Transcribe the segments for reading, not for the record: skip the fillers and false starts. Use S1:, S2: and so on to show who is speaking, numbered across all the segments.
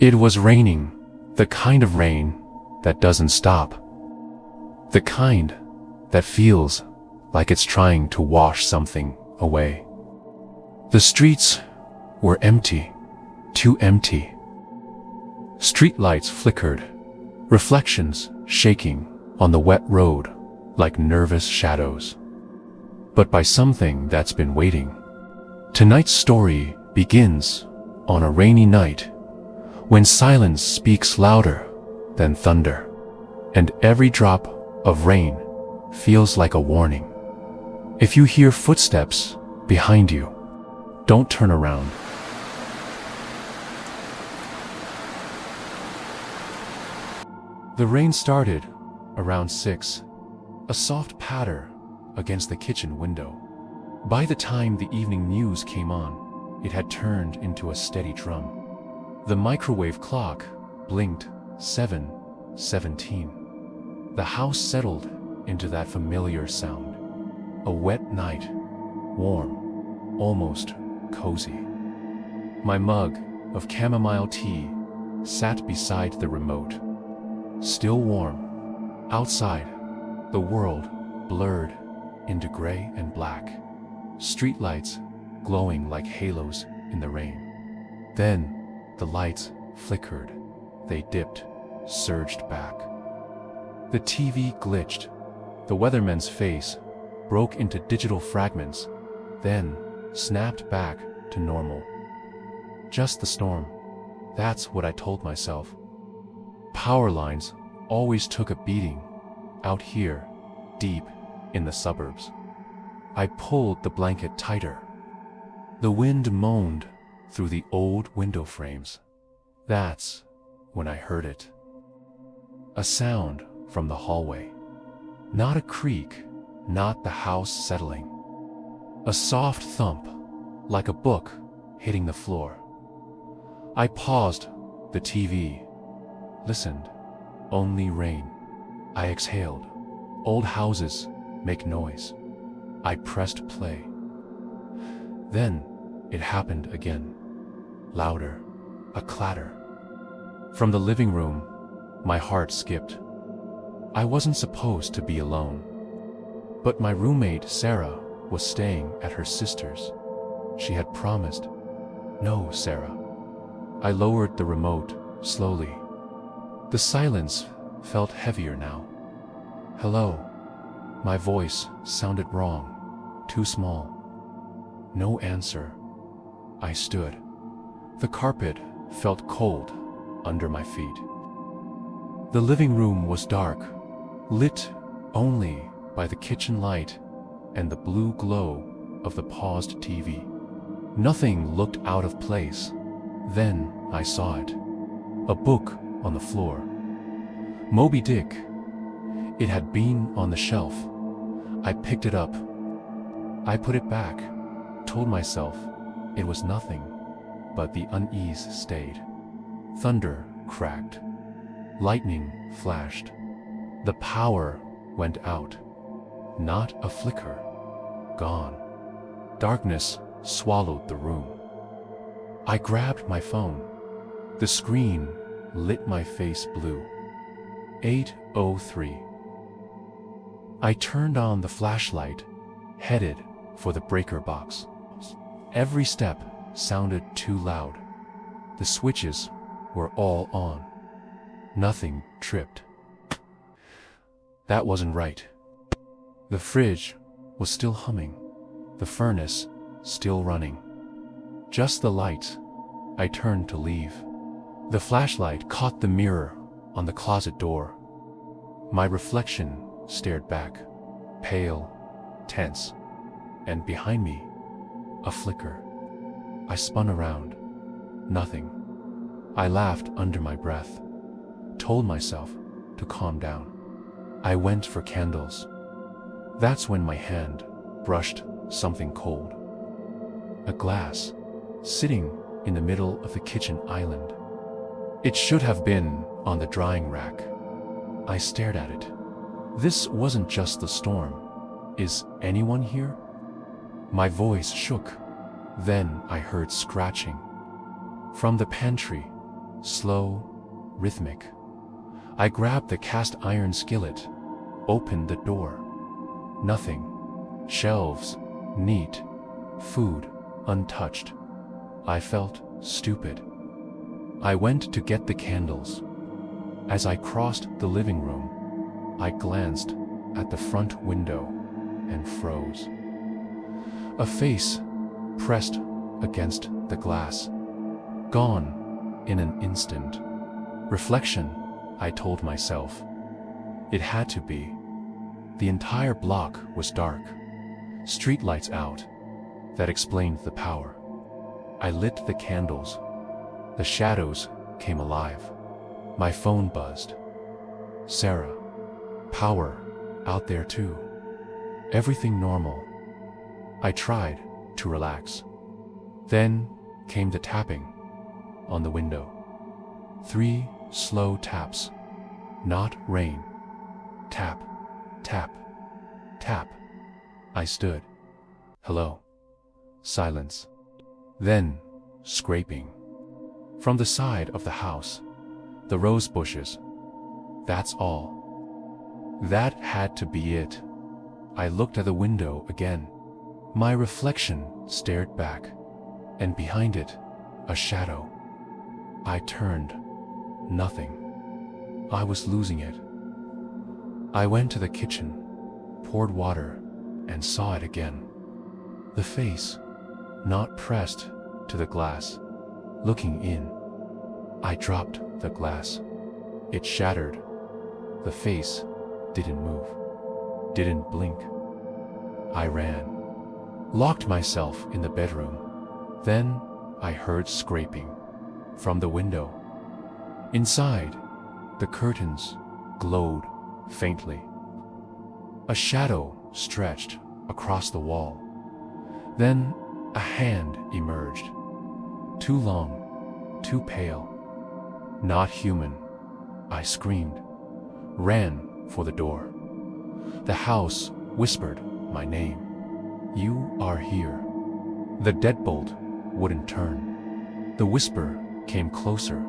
S1: It was raining, the kind of rain that doesn't stop. The kind that feels like it's trying to wash something away. The streets were empty, too empty. Streetlights flickered, reflections shaking on the wet road like nervous shadows. But by something that's been waiting. Tonight's story begins on a rainy night when silence speaks louder than thunder, and every drop of rain feels like a warning. If you hear footsteps behind you, don't turn around. The rain started around 6, a soft patter against the kitchen window. By the time the evening news came on, it had turned into a steady drum. The microwave clock blinked 7:17. The house settled into that familiar sound. A wet night, warm, almost cozy. My mug of chamomile tea sat beside the remote. Still warm. Outside, the world blurred into gray and black. Streetlights glowing like halos in the rain. Then, the lights flickered. They dipped, surged back. The TV glitched. The weatherman's face broke into digital fragments, then snapped back to normal. Just the storm. That's what I told myself. Power lines always took a beating out here, deep in the suburbs. I pulled the blanket tighter. The wind moaned through the old window frames. That's when I heard it. A sound from the hallway. Not a creak, not the house settling. A soft thump, like a book hitting the floor. I paused the TV, listened. Only rain. I exhaled. Old houses make noise. I pressed play. Then it happened again. Louder, a clatter. From the living room, my heart skipped. I wasn't supposed to be alone. But my roommate, Sarah, was staying at her sister's. She had promised. No, Sarah. I lowered the remote slowly. The silence felt heavier now. Hello. My voice sounded wrong, too small. No answer. I stood. The carpet felt cold under my feet. The living room was dark, lit only by the kitchen light and the blue glow of the paused TV. Nothing looked out of place. Then I saw it. A book on the floor. Moby Dick. It had been on the shelf. I picked it up. I put it back, told myself it was nothing, but the unease stayed. Thunder cracked. Lightning flashed. The power went out. Not a flicker. Gone. Darkness swallowed the room. I grabbed my phone. The screen lit my face blue. 8:03. I turned on the flashlight, headed for the breaker box. Every step sounded too loud. The switches were all on. Nothing tripped. That wasn't right. The fridge was still humming, the furnace still running. Just the lights. I turned to leave. The flashlight caught the mirror on the closet door. My reflection stared back, pale, tense, and behind me, a flicker. I spun around. Nothing. I laughed under my breath, told myself to calm down. I went for candles. That's when my hand brushed something cold. A glass, sitting in the middle of the kitchen island. It should have been on the drying rack. I stared at it. This wasn't just the storm. Is anyone here? My voice shook. Then I heard scratching. From the pantry, slow, rhythmic. I grabbed the cast iron skillet, opened the door. Nothing. Shelves, neat. Food, untouched. I felt stupid. I went to get the candles. As I crossed the living room, I glanced at the front window and froze. A face pressed against the glass. Gone in an instant. Reflection, I told myself. It had to be. The entire block was dark. Streetlights out. That explained the power. I lit the candles. The shadows came alive. My phone buzzed. Sarah. Power out there too. Everything normal. I tried to relax. Then came the tapping on the window. 3 slow taps. Not rain. Tap, tap, tap. I stood. Hello. Silence. Then scraping. From the side of the house. The rose bushes. That's all. That had to be it. I looked at the window again. My reflection stared back, and behind it, a shadow. I turned. Nothing. I was losing it. I went to the kitchen, poured water, and saw it again. The face, not pressed to the glass, looking in. I dropped the glass. It shattered. The face didn't move, didn't blink. I ran, locked myself in the bedroom. Then I heard scraping from the window. Inside, the curtains glowed faintly. A shadow stretched across the wall. Then a hand emerged. Too long, too pale. Not human. I screamed, ran for the door. The house whispered my name. You are here. The deadbolt wouldn't turn. The whisper came closer.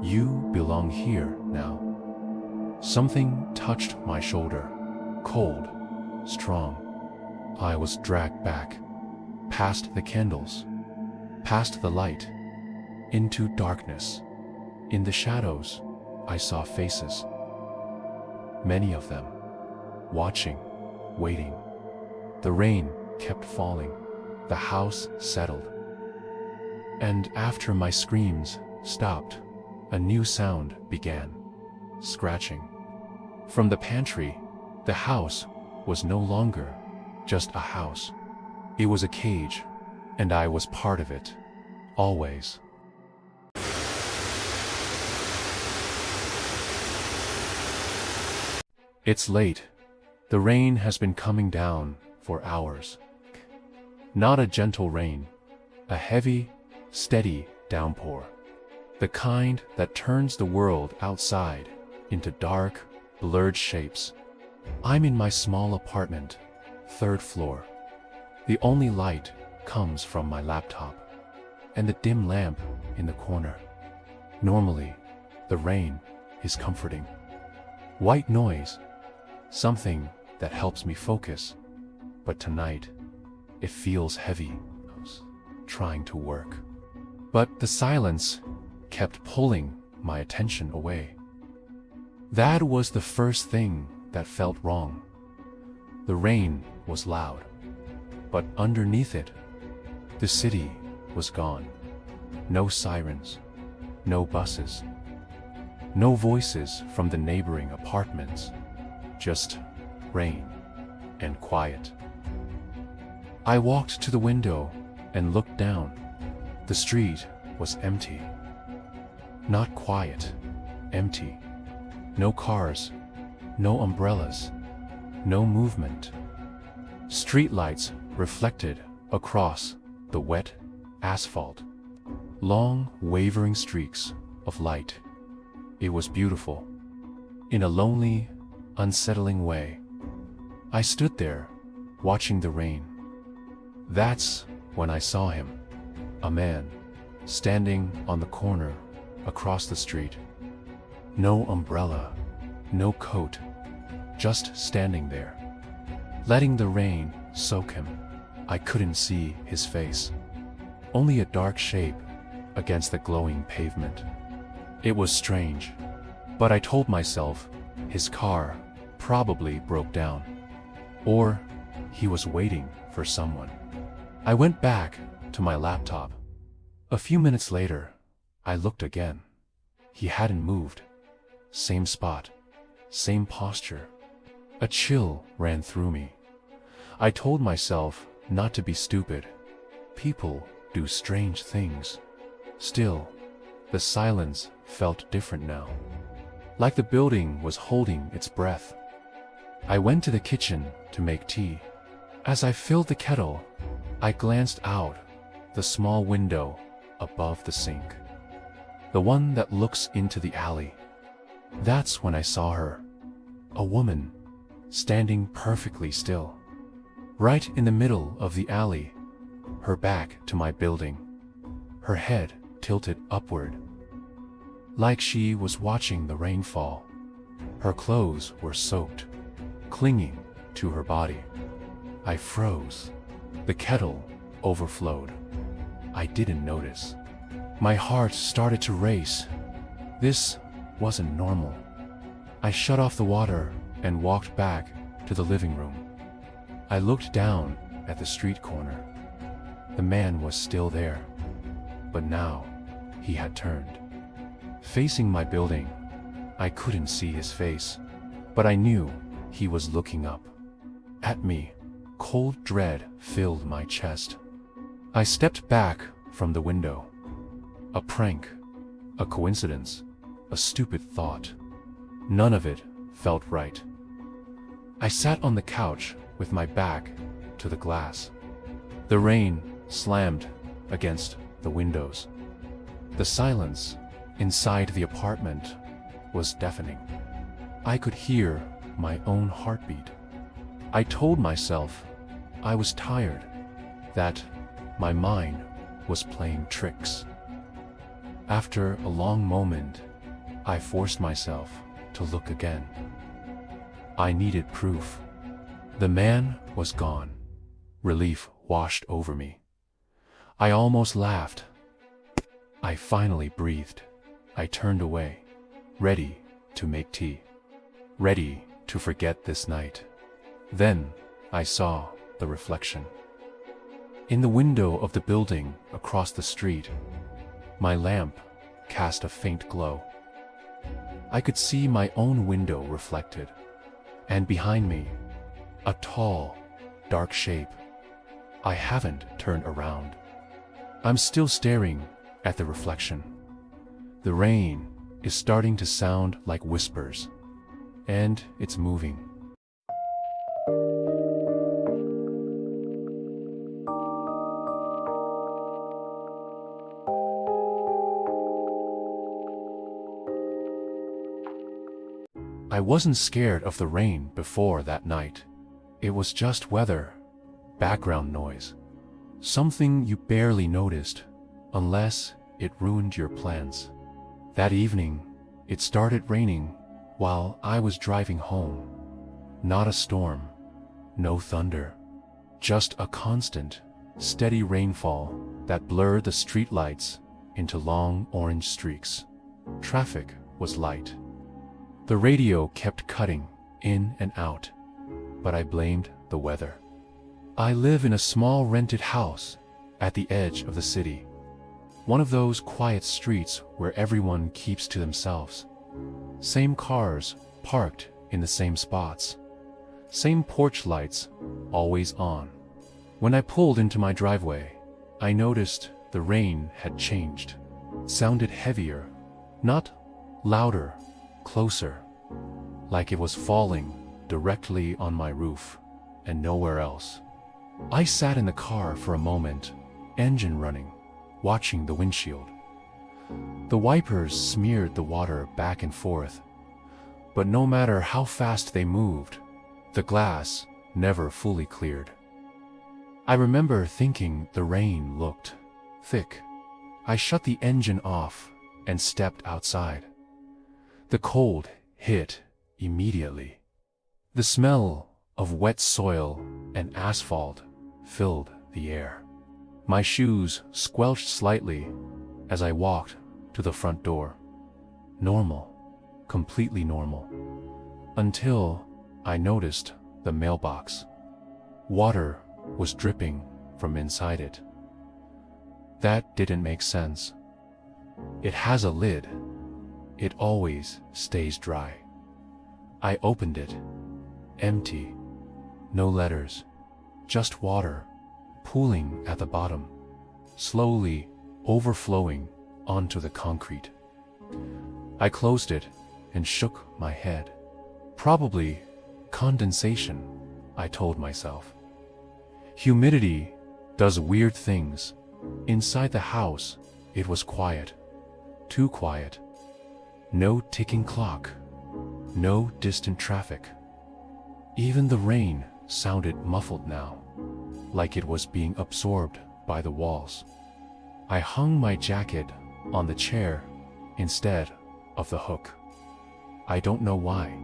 S1: You belong here now. Something touched my shoulder, cold, strong. I was dragged back, past the candles, past the light, into darkness. In the shadows, I saw faces. Many of them, watching, waiting. The rain kept falling. The house settled. And after my screams stopped, a new sound began. Scratching. From the pantry, the house was no longer just a house. It was a cage, and I was part of it. Always. It's late. The rain has been coming down for hours. Not a gentle rain, a heavy, steady downpour. The kind that turns the world outside into dark, blurred shapes. I'm in my small apartment, 3rd floor. The only light comes from my laptop and the dim lamp in the corner. Normally, the rain is comforting. White noise, something that helps me focus. But tonight, it feels heavy, trying to work. But the silence kept pulling my attention away. That was the first thing that felt wrong. The rain was loud, but underneath it, the city was gone. No sirens, no buses, no voices from the neighboring apartments, just rain and quiet. I walked to the window and looked down. The street was empty. Not quiet, empty. No cars, no umbrellas, no movement. Streetlights reflected across the wet asphalt. Long, wavering streaks of light. It was beautiful. In a lonely, unsettling way. I stood there, watching the rain. That's when I saw him. A man, standing on the corner across the street. No umbrella, no coat, just standing there, letting the rain soak him. I couldn't see his face, only a dark shape against the glowing pavement. It was strange, but I told myself his car probably broke down, or he was waiting for someone. I went back to my laptop. A few minutes later, I looked again. He hadn't moved. Same spot, same posture. A chill ran through me. I told myself not to be stupid. People do strange things. Still, the silence felt different now, like the building was holding its breath. I went to the kitchen to make tea. As I filled the kettle, I glanced out the small window above the sink, the one that looks into the alley. That's when I saw her, a woman, standing perfectly still, right in the middle of the alley, her back to my building, her head tilted upward, like she was watching the rainfall. Her clothes were soaked, clinging to her body. I froze. The kettle overflowed. I didn't notice. My heart started to race. This wasn't normal. I shut off the water and walked back to the living room. I looked down at the street corner. The man was still there, but now he had turned. Facing my building, I couldn't see his face, but I knew he was looking up at me. Cold dread filled my chest. I stepped back from the window. A prank, a coincidence, a stupid thought. None of it felt right. I sat on the couch with my back to the glass. The rain slammed against the windows. The silence inside the apartment was deafening. I could hear my own heartbeat. I told myself I was tired, that my mind was playing tricks. After a long moment, I forced myself to look again. I needed proof. The man was gone. Relief washed over me. I almost laughed. I finally breathed. I turned away, ready to make tea, ready to forget this night. Then I saw the reflection. In the window of the building across the street, my lamp cast a faint glow. I could see my own window reflected, and behind me, a tall, dark shape. I haven't turned around. I'm still staring at the reflection. The rain is starting to sound like whispers, and it's moving. I wasn't scared of the rain before that night. It was just weather, background noise, something you barely noticed unless it ruined your plans. That evening, it started raining while I was driving home. Not a storm, no thunder, just a constant, steady rainfall that blurred the streetlights into long orange streaks. Traffic was light. The radio kept cutting in and out, but I blamed the weather. I live in a small rented house at the edge of the city, one of those quiet streets where everyone keeps to themselves. Same cars parked in the same spots, same porch lights always on. When I pulled into my driveway, I noticed the rain had changed. It sounded heavier, not louder, closer, like it was falling directly on my roof and nowhere else. I sat in the car for a moment, engine running, watching the windshield. The wipers smeared the water back and forth, but no matter how fast they moved, the glass never fully cleared. I remember thinking the rain looked thick. I shut the engine off and stepped outside. The cold hit immediately. The smell of wet soil and asphalt filled the air. My shoes squelched slightly as I walked to the front door. Normal, completely normal, until I noticed the mailbox. Water was dripping from inside it. That didn't make sense. It has a lid. It always stays dry. I opened it. Empty. No letters. Just water, pooling at the bottom, slowly overflowing onto the concrete. I closed it and shook my head. Probably condensation, I told myself. Humidity does weird things. Inside the house, it was quiet. Too quiet. No ticking clock. No distant traffic. Even the rain sounded muffled now, like it was being absorbed by the walls. I hung my jacket on the chair instead of the hook. I don't know why.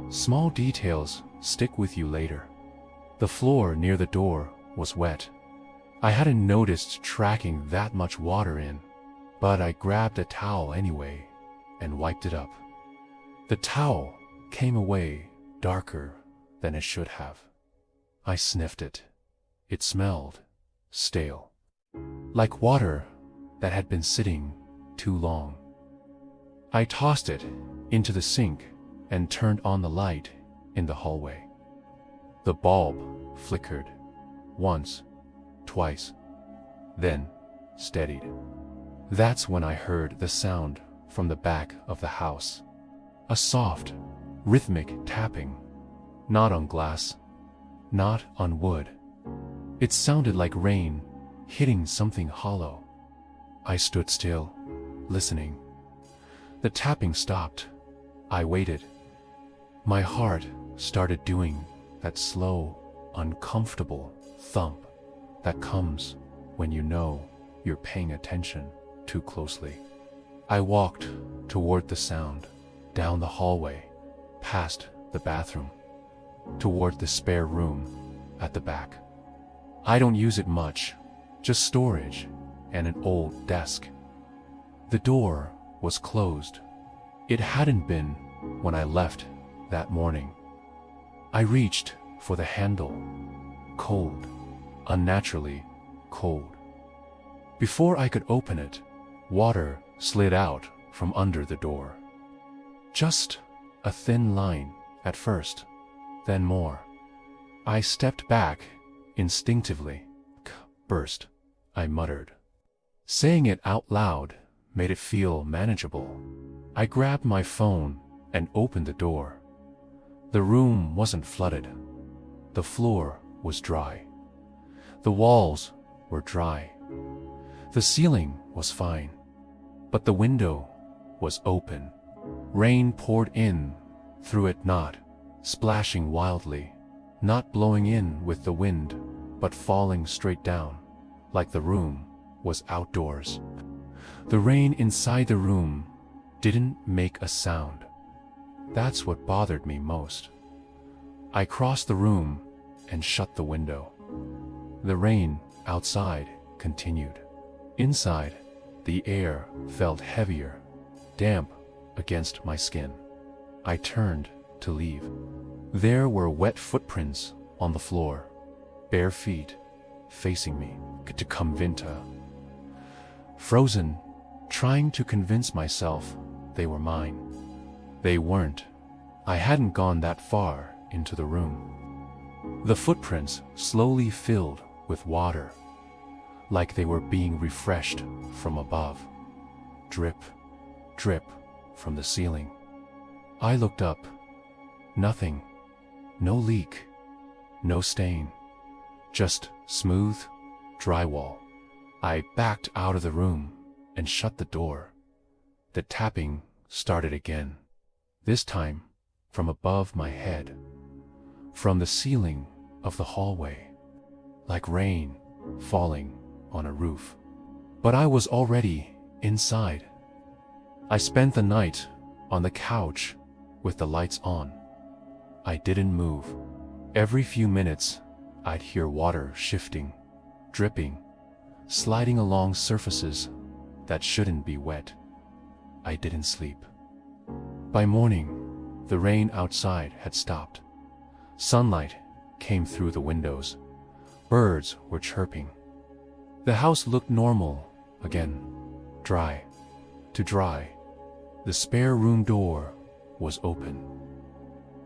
S1: Small details stick with you later. The floor near the door was wet. I hadn't noticed tracking that much water in, but I grabbed a towel anyway and wiped it up. The towel came away darker than it should have. I sniffed it. It smelled stale, like water that had been sitting too long. I tossed it into the sink and turned on the light in the hallway. The bulb flickered once, twice, then steadied. That's when I heard the sound from the back of the house. A soft, rhythmic tapping, not on glass, not on wood. It sounded like rain hitting something hollow. I stood still, listening. The tapping stopped. I waited. My heart started doing that slow, uncomfortable thump that comes when you know you're paying attention too closely. I walked toward the sound, down the hallway, past the bathroom, toward the spare room at the back. I don't use it much, just storage and an old desk. The door was closed. It hadn't been when I left that morning. I reached for the handle, cold, unnaturally cold. Before I could open it, water slid out from under the door. Just a thin line at first, then more. I stepped back instinctively. Burst, I muttered. Saying it out loud made it feel manageable. I grabbed my phone and opened the door. The room wasn't flooded. The floor was dry. The walls were dry. The ceiling was fine, but the window was open. Rain poured in through it, not splashing wildly, not blowing in with the wind, but falling straight down, like the room was outdoors. The rain inside the room didn't make a sound. That's what bothered me most. I crossed the room and shut the window. The rain outside continued. Inside, the air felt heavier, damp against my skin. I turned to leave. There were wet footprints on the floor, bare feet facing me to come vinta. Frozen, trying to convince myself they were mine. They weren't. I hadn't gone that far into the room. The footprints slowly filled with water, like they were being refreshed from above. Drip, drip from the ceiling. I looked up. Nothing. No leak. No stain. Just smooth drywall. I backed out of the room and shut the door. The tapping started again. This time from above my head, from the ceiling of the hallway, like rain falling on a roof. But I was already inside, I spent the night on the couch with the lights on. I didn't move. Every few minutes, I'd hear water shifting, dripping, sliding along surfaces that shouldn't be wet. I didn't sleep. By morning, the rain outside had stopped. Sunlight came through the windows. Birds were chirping. The house looked normal again, dry to dry. The spare room door was open.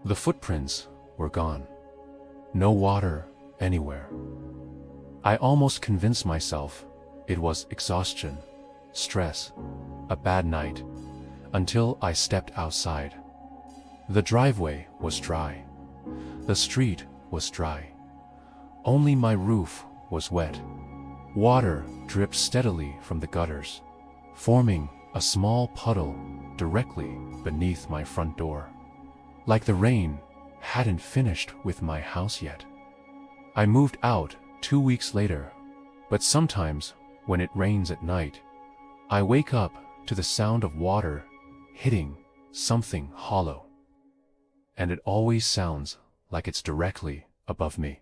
S1: The footprints were gone. No water anywhere. I almost convinced myself it was exhaustion, stress, a bad night, until I stepped outside. The driveway was dry. The street was dry. Only my roof was wet. Water dripped steadily from the gutters, forming a small puddle directly beneath my front door. Like the rain hadn't finished with my house yet. I moved out 2 weeks later, but sometimes when it rains at night, I wake up to the sound of water hitting something hollow. And it always sounds like it's directly above me.